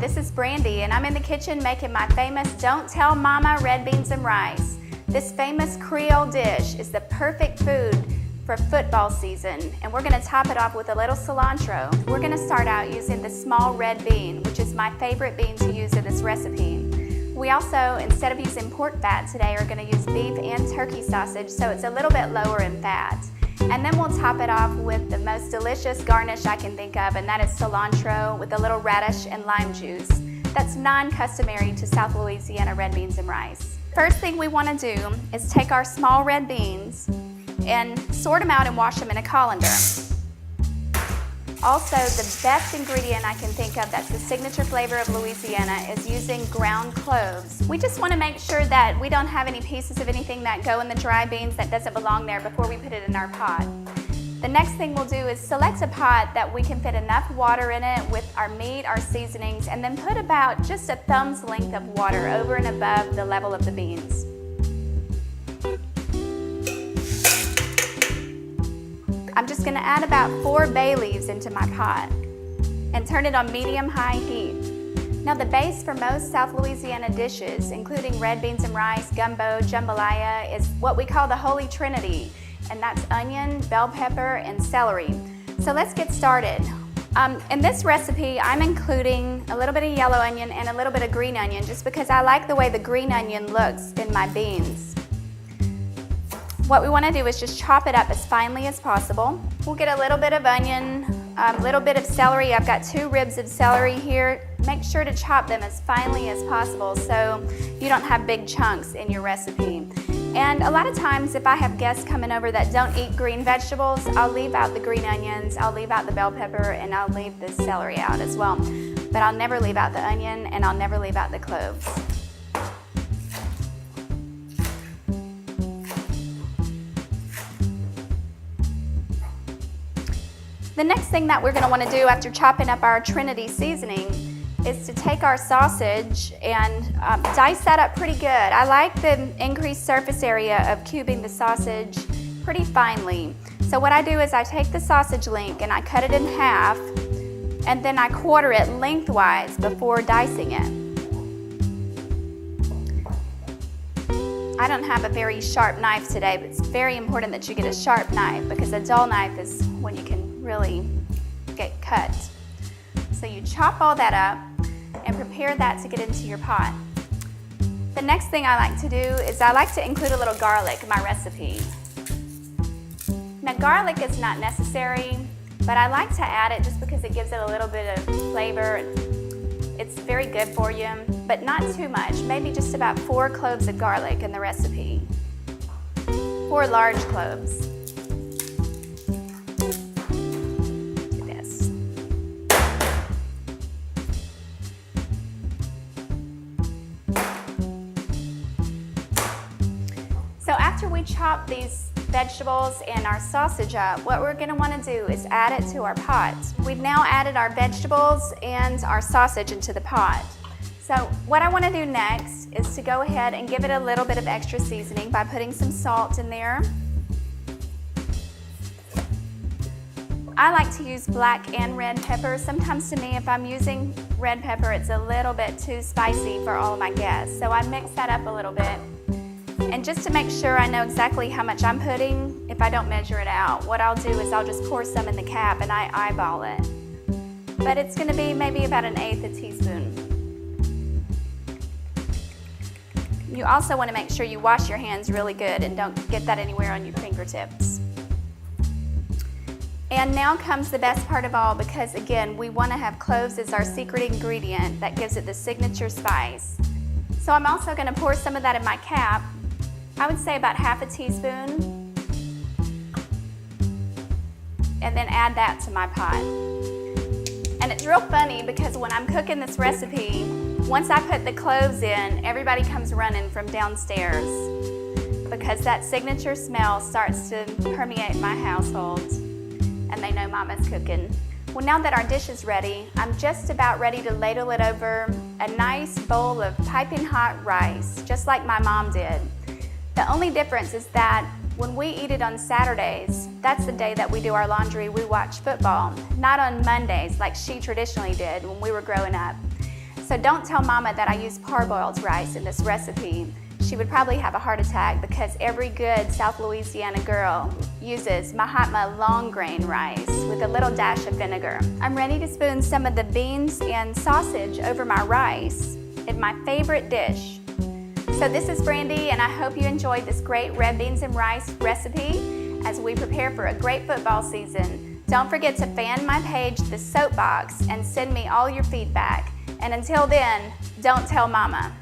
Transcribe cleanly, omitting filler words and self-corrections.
this is Brandy, and I'm in the kitchen making my famous Don't Tell Mama red beans and rice. This famous Creole dish is the perfect food for football season, and we're gonna top it off with a little cilantro. We're gonna start out using the small red bean, which is my favorite bean to use in this recipe. We also, instead of using pork fat today, are gonna use beef and turkey sausage, so it's a little bit lower in fat. And then we'll top it off with the most delicious garnish I can think of, and that is cilantro with a little radish and lime juice. That's non-customary to South Louisiana red beans and rice. First thing we want to do is take our small red beans and sort them out and wash them in a colander. Also, the best ingredient I can think of that's the signature flavor of Louisiana is using ground cloves. We just want to make sure that we don't have any pieces of anything that go in the dry beans that doesn't belong there before we put it in our pot. The next thing we'll do is select a pot that we can fit enough water in it with our meat, our seasonings, and then put about just a thumb's length of water over and above the level of the beans. I'm just going to add about 4 bay leaves into my pot and turn it on medium-high heat. Now the base for most South Louisiana dishes, including red beans and rice, gumbo, jambalaya, is what we call the Holy Trinity, and that's onion, bell pepper, and celery. So let's get started. In this recipe, I'm including a little bit of yellow onion and a little bit of green onion just because I like the way the green onion looks in my beans. What we want to do is just chop it up as finely as possible. We'll get a little bit of onion, a little bit of celery. I've got 2 ribs of celery here. Make sure to chop them as finely as possible so you don't have big chunks in your recipe. And a lot of times if I have guests coming over that don't eat green vegetables, I'll leave out the green onions, I'll leave out the bell pepper, and I'll leave the celery out as well. But I'll never leave out the onion, and I'll never leave out the cloves. The next thing that we're going to want to do after chopping up our Trinity seasoning is to take our sausage and dice that up pretty good. I like the increased surface area of cubing the sausage pretty finely. So what I do is I take the sausage link and I cut it in half, and then I quarter it lengthwise before dicing it. I don't have a very sharp knife today, but it's very important that you get a sharp knife because a dull knife is when you can really get cut. So you chop all that up and prepare that to get into your pot. The next thing I like to do is I like to include a little garlic in my recipe. Now garlic is not necessary, but I like to add it just because it gives it a little bit of flavor. It's very good for you, but not too much. Maybe just about 4 cloves of garlic in the recipe. 4 large cloves. Do this. So after we chop these vegetables and our sausage up, what we're going to want to do is add it to our pot. We've now added our vegetables and our sausage into the pot. So what I want to do next is to go ahead and give it a little bit of extra seasoning by putting some salt in there. I like to use black and red pepper. Sometimes to me, if I'm using red pepper, it's a little bit too spicy for all of my guests. So I mix that up a little bit. And just to make sure I know exactly how much I'm putting, if I don't measure it out, what I'll do is I'll just pour some in the cap and I eyeball it. But it's going to be maybe about 1/8 teaspoon. You also want to make sure you wash your hands really good and don't get that anywhere on your fingertips. And now comes the best part of all, because again, we want to have cloves as our secret ingredient that gives it the signature spice. So I'm also going to pour some of that in my cap. I would say about 1/2 teaspoon, and then add that to my pot. And it's real funny because when I'm cooking this recipe, once I put the cloves in, everybody comes running from downstairs because that signature smell starts to permeate my household, and they know Mama's cooking. Well, now that our dish is ready, I'm just about ready to ladle it over a nice bowl of piping hot rice, just like my mom did. The only difference is that when we eat it on Saturdays, that's the day that we do our laundry, we watch football, not on Mondays like she traditionally did when we were growing up. So don't tell Mama that I use parboiled rice in this recipe. She would probably have a heart attack because every good South Louisiana girl uses Mahatma long grain rice with a little dash of vinegar. I'm ready to spoon some of the beans and sausage over my rice. It's my favorite dish. So this is Brandy, and I hope you enjoyed this great red beans and rice recipe as we prepare for a great football season. Don't forget to fan my page, The Soapbox, and send me all your feedback. And until then, don't tell Mama.